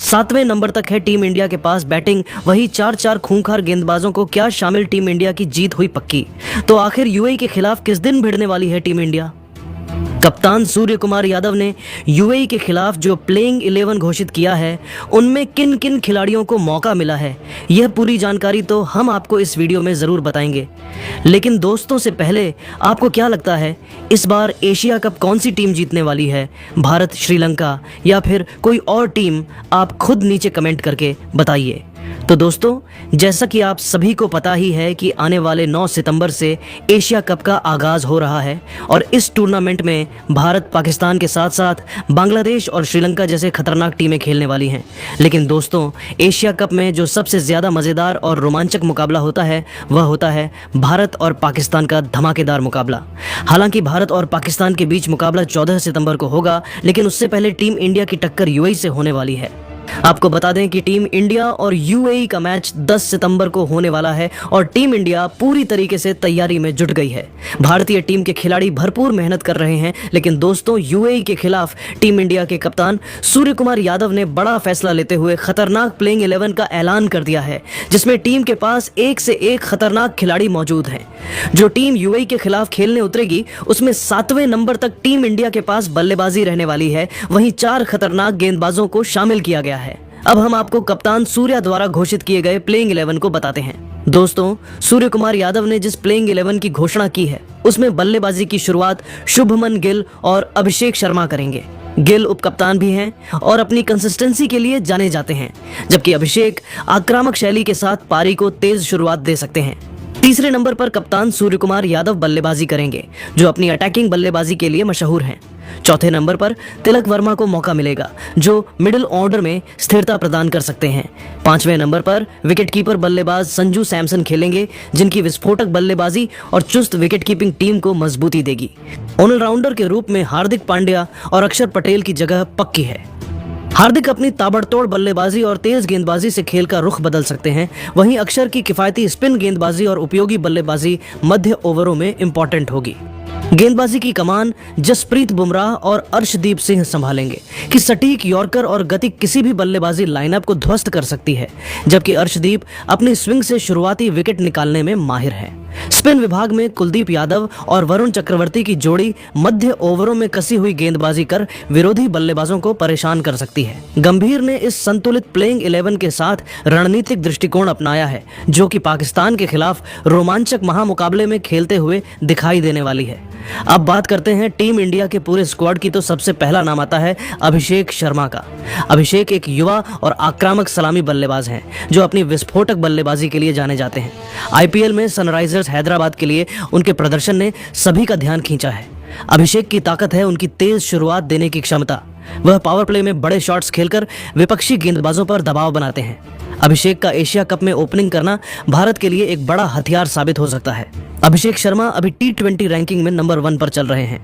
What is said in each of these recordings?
7वें number तक है team India के पास बैटिंग। वही 4-4 खूंखार गेंदबाजों को क्या शामिल टीम इंडिया की जीत हुई पक्की। तो आखिर यूएई के खिलाफ किस दिन भिड़ने वाली है टीम इंडिया। कप्तान सूर्य कुमार यादव ने यूएई के खिलाफ जो प्लेइंग 11 घोषित किया है, उनमें किन किन खिलाड़ियों को मौका मिला है, यह पूरी जानकारी तो हम आपको इस वीडियो में ज़रूर बताएंगे। लेकिन दोस्तों से पहले आपको क्या लगता है, इस बार एशिया कप कौन सी टीम जीतने वाली है, भारत, श्रीलंका या फिर कोई और टीम? आप खुद नीचे कमेंट करके बताइए। तो दोस्तों, जैसा कि आप सभी को पता ही है कि आने वाले 9 सितंबर से एशिया कप का आगाज़ हो रहा है और इस टूर्नामेंट में भारत, पाकिस्तान के साथ साथ बांग्लादेश और श्रीलंका जैसे खतरनाक टीमें खेलने वाली हैं। लेकिन दोस्तों, एशिया कप में जो सबसे ज़्यादा मज़ेदार और रोमांचक मुकाबला होता है, वह होता है भारत और पाकिस्तान का धमाकेदार मुकाबला। हालांकि भारत और पाकिस्तान के बीच मुकाबला 14 सितंबर को होगा, लेकिन उससे पहले टीम इंडिया की टक्कर यूएई से होने वाली है। आपको बता दें कि टीम इंडिया और यूएई का मैच 10 सितंबर को होने वाला है और टीम इंडिया पूरी तरीके से तैयारी में जुट गई है। भारतीय टीम के खिलाड़ी भरपूर मेहनत कर रहे हैं। लेकिन दोस्तों, यूएई के खिलाफ टीम इंडिया के कप्तान सूर्य कुमार यादव ने बड़ा फैसला लेते हुए खतरनाक प्लेइंग 11 का ऐलान कर दिया है, जिसमें टीम के पास एक से एक खतरनाक खिलाड़ी मौजूद हैं। जो टीम यूएई के खिलाफ खेलने उतरेगी, उसमें 7वें नंबर तक टीम इंडिया के पास बल्लेबाजी रहने वाली है। वहीं 4 खतरनाक गेंदबाजों को शामिल किया गया है। अब हम आपको कप्तान सूर्या द्वारा घोषित किए गए प्लेइंग 11 को बताते हैं। दोस्तों, सूर्य कुमार यादव ने जिस प्लेइंग 11 की घोषणा की है, उसमें बल्लेबाजी की शुरुआत शुभमन गिल और अभिषेक शर्मा करेंगे। गिल उपकप्तान भी हैं और अपनी कंसिस्टेंसी के लिए जाने जाते हैं, जबकि अभिषेक आक्रामक शैली के साथ पारी को तेज शुरुआत दे सकते हैं। तीसरे नंबर पर कप्तान सूर्य कुमार यादव बल्लेबाजी करेंगे, जो अपनी अटैकिंग बल्लेबाजी के लिए मशहूर हैं। चौथे नंबर पर तिलक वर्मा को मौका मिलेगा, जो मिडिल ऑर्डर में स्थिरता प्रदान कर सकते हैं। 5वें नंबर पर विकेटकीपर बल्लेबाज संजू सैमसन खेलेंगे, जिनकी विस्फोटक बल्लेबाजी और चुस्त विकेटकीपिंग टीम को मजबूती देगी। ऑलराउंडर के रूप में हार्दिक पांड्या और अक्षर पटेल की जगह पक्की है। हार्दिक अपनी ताबड़तोड़ बल्लेबाजी और तेज गेंदबाजी से खेल का रुख बदल सकते हैं। वहीं अक्षर की किफायती स्पिन गेंदबाजी और उपयोगी बल्लेबाजी मध्य ओवरों में इंपॉर्टेंट होगी। गेंदबाजी की कमान जसप्रीत बुमराह और अर्शदीप सिंह संभालेंगे कि सटीक यॉर्कर और गति किसी भी बल्लेबाजी लाइनअप को ध्वस्त कर सकती है, जबकि अर्शदीप अपनी स्विंग से शुरुआती विकेट निकालने में माहिर है। स्पिन विभाग में कुलदीप यादव और वरुण चक्रवर्ती की जोड़ी मध्य ओवरों में कसी हुई गेंदबाजी कर विरोधी बल्लेबाजों को परेशान कर सकती है। गंभीर ने इस संतुलित प्लेइंग 11 के साथ रणनीतिक दृष्टिकोण अपनाया है, जो कि पाकिस्तान के खिलाफ रोमांचक महामुकाबले में खेलते हुए दिखाई देने वाली है। अब बात करते हैं टीम इंडिया के पूरे स्क्वाड की। तो सबसे पहला नाम आता है अभिषेक शर्मा का। अभिषेक एक युवा और आक्रामक सलामी बल्लेबाज हैं, जो अपनी विस्फोटक बल्लेबाजी के लिए जाने जाते हैं। आईपीएल में सनराइजर्स हैदराबाद के लिए उनके प्रदर्शन ने सभी का ध्यान खींचा है। अभिषेक की ताकत है उनकी तेज शुरुआत देने की क्षमता। वह पावर प्ले में बड़े शॉट्स खेलकर विपक्षी गेंदबाजों पर दबाव बनाते हैं। अभिषेक का एशिया कप में ओपनिंग करना भारत के लिए एक बड़ा हथियार साबित हो सकता है। अभिषेक शर्मा अभी T20 रैंकिंग में नंबर 1 पर चल रहे हैं।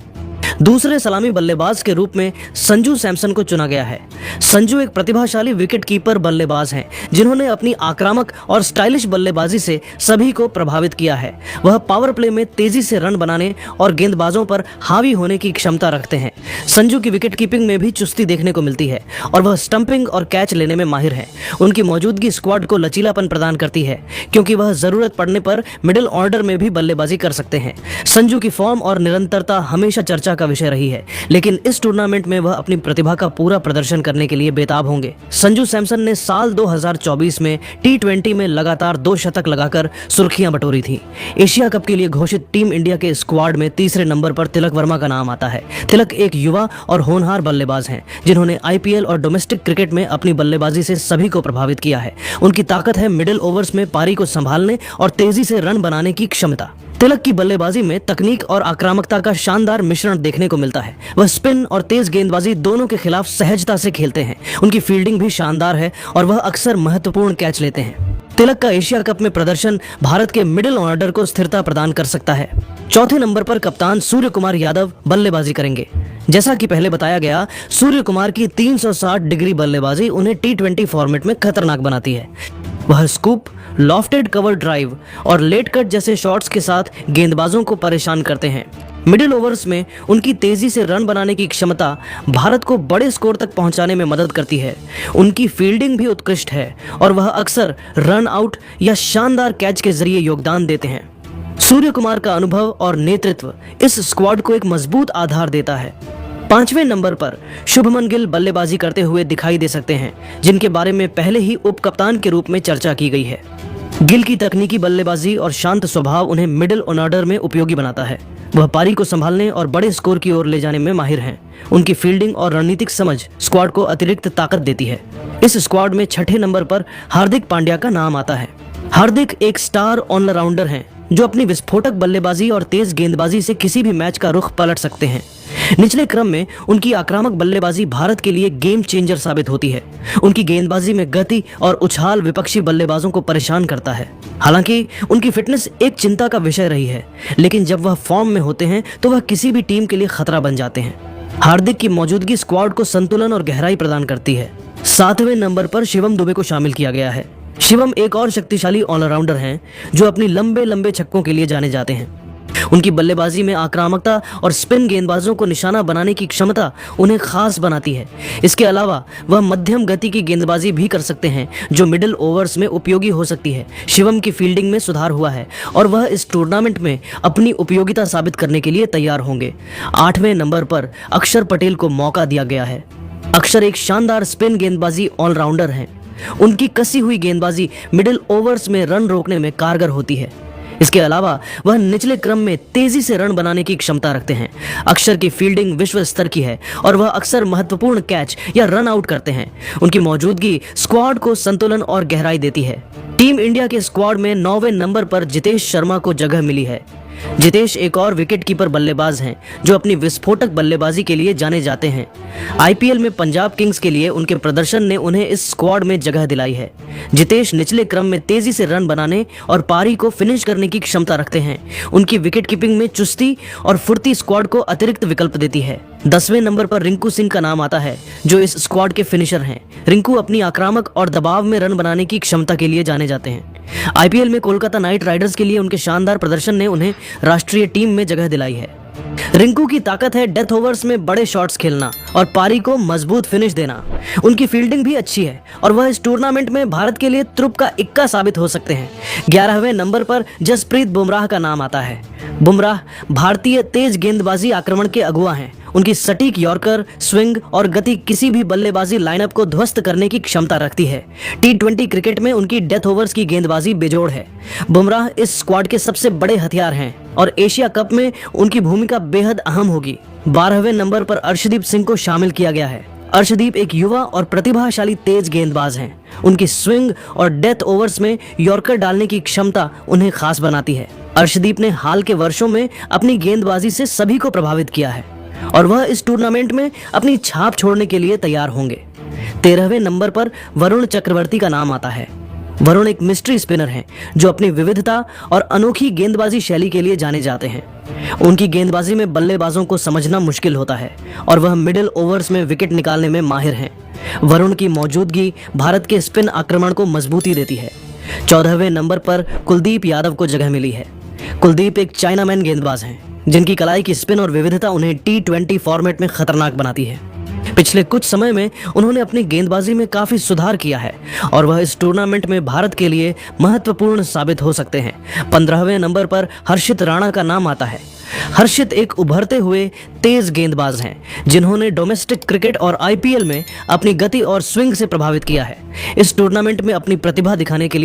दूसरे सलामी बल्लेबाज के रूप में संजू सैमसन को चुना गया है। संजू एक प्रतिभाशाली विकेटकीपर बल्लेबाज हैं, जिन्होंने अपनी आक्रामक और स्टाइलिश बल्लेबाजी से सभी को प्रभावित किया है। वह पावर प्ले में तेजी से रन बनाने और गेंदबाजों पर हावी होने की क्षमता रखते हैं। संजू की विकेटकीपिंग में भी चुस्ती देखने को मिलती है और वह स्टंपिंग और कैच लेने में माहिर है। उनकी मौजूदगी स्क्वाड को लचीलापन प्रदान करती है, क्योंकि वह जरूरत पड़ने पर मिडिल ऑर्डर में भी बल्लेबाजी कर सकते हैं। संजू की फॉर्म और निरंतरता हमेशा चर्चा का विषय रही है, लेकिन इस टूर्नामेंट में वह अपनी प्रतिभा का पूरा प्रदर्शन करने के लिए बेताब होंगे। संजू सैमसन ने साल 2024 में T20 में लगातार 2 शतक लगाकर सुर्खियां बटोरी थी। एशिया कप के लिए घोषित टीम इंडिया के स्क्वाड में तीसरे नंबर पर तिलक वर्मा का नाम आता है। तिलक एक युवा और होनहार बल्लेबाज हैं, जिन्होंने आईपीएल और डोमेस्टिक क्रिकेट में अपनी बल्लेबाजी से सभी को प्रभावित किया है। उनकी ताकत है मिडिल ओवर्स में पारी को संभालने और तेजी से रन बनाने की क्षमता। तिलक की बल्लेबाजी में तकनीक और आक्रामकता का शानदार मिश्रण देखने को मिलता है। वह स्पिन और तेज गेंदबाजी दोनों के खिलाफ सहजता से खेलते हैं। उनकी फील्डिंग भी शानदार है और वह अक्सर महत्वपूर्ण कैच लेते हैं। तिलक का एशिया कप में प्रदर्शन भारत के मिडिल ऑर्डर को स्थिरता प्रदान कर सकता है। चौथे नंबर पर कप्तान सूर्य कुमार यादव बल्लेबाजी करेंगे। जैसा कि पहले बताया गया, सूर्य कुमार की 360 डिग्री बल्लेबाजी उन्हें T20 फॉर्मेट में खतरनाक बनाती है। वह स्कूप, लॉफ्टेड कवर ड्राइव और लेट कट जैसे शॉट्स के साथ गेंदबाजों को परेशान करते हैं। मिडिल ओवर्स में उनकी तेजी से रन बनाने की क्षमता भारत को बड़े स्कोर तक पहुंचाने में मदद करती है। उनकी फील्डिंग भी उत्कृष्ट है और वह अक्सर रन आउट या शानदार कैच के जरिए योगदान देते हैं। सूर्य कुमार का अनुभव और नेतृत्व इस स्क्वाड को एक मजबूत आधार देता है। 5वें नंबर पर शुभमन गिल बल्लेबाजी करते हुए दिखाई दे सकते हैं, जिनके बारे में पहले ही उप कप्तान के रूप में चर्चा की गई है। गिल की तकनीकी बल्लेबाजी और शांत स्वभाव उन्हें मिडिल ऑर्डर में उपयोगी बनाता है। वह पारी को संभालने और बड़े स्कोर की ओर ले जाने में माहिर हैं। उनकी फील्डिंग और रणनीतिक समझ स्क्वाड को अतिरिक्त ताकत देती है। इस स्क्वाड में 6ठे नंबर पर हार्दिक पांड्या का नाम आता है। हार्दिक एक स्टार ऑलराउंडर हैं जो अपनी विस्फोटक बल्लेबाजी और तेज गेंदबाजी से किसी भी मैच का रुख पलट सकते हैं। निचले क्रम में उनकी आक्रामक बल्लेबाजी भारत के लिए गेम चेंजर साबित होती है। उनकी गेंदबाजी में गति और उछाल विपक्षी बल्लेबाजों को परेशान करता है। हालांकि उनकी फिटनेस एक चिंता का विषय रही है, लेकिन जब वह फॉर्म में होते हैं तो वह किसी भी टीम के लिए खतरा बन जाते हैं। हार्दिक की मौजूदगी स्क्वाड को संतुलन और गहराई प्रदान करती है। 7वें नंबर पर शिवम दुबे को शामिल किया गया है। शिवम एक और शक्तिशाली ऑलराउंडर हैं जो अपनी लंबे लंबे छक्कों के लिए जाने जाते हैं। उनकी बल्लेबाजी में आक्रामकता और स्पिन गेंदबाजों को निशाना बनाने की क्षमता उन्हें खास बनाती है। इसके अलावा वह मध्यम गति की गेंदबाजी भी कर सकते हैं जो मिडिल ओवर्स में उपयोगी हो सकती है। शिवम की फील्डिंग में सुधार हुआ है और वह इस टूर्नामेंट में अपनी उपयोगिता साबित करने के लिए तैयार होंगे। 8वें नंबर पर अक्षर पटेल को मौका दिया गया है। अक्षर एक शानदार स्पिन गेंदबाजी ऑलराउंडर हैं। उनकी कसी हुई गेंदबाजी मिडिल ओवर्स में रन रोकने में कारगर होती है। इसके अलावा वह निचले क्रम में तेजी से रन बनाने की क्षमता रखते हैं। अक्षर की फील्डिंग विश्व स्तर की है और वह अक्सर महत्वपूर्ण कैच या रन आउट करते हैं। उनकी मौजूदगी स्क्वाड को संतुलन और गहराई देती है। टीम इंडिया के स्क्वाड में 9वें नंबर पर जितेश शर्मा को जगह मिली है। जितेश एक और विकेटकीपर बल्लेबाज हैं जो अपनी विस्फोटक बल्लेबाजी के लिए जाने जाते हैं। आईपीएल में पंजाब किंग्स के लिए उनके प्रदर्शन ने उन्हें इस स्क्वाड में जगह दिलाई है। जितेश निचले क्रम में तेजी से रन बनाने और पारी को फिनिश करने की क्षमता रखते हैं। उनकी विकेटकीपिंग में चुस्ती और फुर्ती स्क्वाड को अतिरिक्त विकल्प देती है। 10वें नंबर पर रिंकू सिंह का नाम आता है जो इस स्क्वाड के फिनिशर हैं। रिंकू अपनी आक्रामक और दबाव में रन बनाने की क्षमता के लिए जाने जाते हैं। आईपीएल में कोलकाता नाइट राइडर्स के लिए उनके शानदार प्रदर्शन ने उन्हें राष्ट्रीय टीम में जगह दिलाई है। रिंकू की ताकत है डेथ ओवर्स में बड़े शॉट्स खेलना और पारी को मजबूत फिनिश देना। उनकी फील्डिंग भी अच्छी है और वह इस टूर्नामेंट में भारत के लिए तुरुप का इक्का साबित हो सकते हैं। 11वें नंबर पर जसप्रीत बुमराह का नाम आता है। बुमराह भारतीय तेज गेंदबाजी आक्रमण के अगुवा हैं। उनकी सटीक यॉर्कर, स्विंग और गति किसी भी बल्लेबाजी लाइनअप को ध्वस्त करने की क्षमता रखती है। T20 क्रिकेट में उनकी डेथ ओवर्स की गेंदबाजी बेजोड़ है। बुमराह इस स्क्वाड के सबसे बड़े हथियार हैं और एशिया कप में उनकी भूमिका बेहद अहम होगी। 12वें नंबर पर अर्शदीप सिंह को शामिल किया गया है। अर्शदीप एक युवा और प्रतिभाशाली तेज गेंदबाज हैं। उनकी स्विंग और डेथ ओवर्स में यॉर्कर डालने की क्षमता उन्हें खास बनाती है। अर्शदीप ने हाल के वर्षों में अपनी गेंदबाजी से सभी को प्रभावित किया है और वह इस टूर्नामेंट में अपनी छाप छोड़ने के लिए तैयार होंगे। 13वें नंबर पर वरुण चक्रवर्ती का नाम आता है। वरुण एक मिस्ट्री स्पिनर हैं जो अपनी विविधता और अनोखी गेंदबाजी शैली के लिए जाने जाते हैं। उनकी गेंदबाजी में बल्लेबाजों को समझना मुश्किल होता है और वह मिडिल ओवर्स में विकेट निकालने में माहिर हैं। वरुण की मौजूदगी भारत के स्पिन आक्रमण को मजबूती देती है। 14वें नंबर पर कुलदीप यादव को जगह मिली है। कुलदीप एक चाइनामैन गेंदबाज हैं जिनकी कलाई की स्पिन और विविधता उन्हें T20 फॉर्मेट में खतरनाक बनाती है। पिछले कुछ समय में उन्होंने अपनी गेंदबाजी में काफी सुधार किया है और वह इस टूर्नामेंट में भारत के लिए महत्वपूर्ण साबित हो सकते हैं। 15वें नंबर पर हर्षित राणा का नाम आता है। हर्षित एक उभरते हुए तेज गेंदबाज हैं जिन्होंने डोमेस्टिक क्रिकेट और आईपीएल में अपनी गति और स्विंग से प्रभावित किया है। इस टूर्नामेंट में अपनी प्रतिभा दिखाने के लिए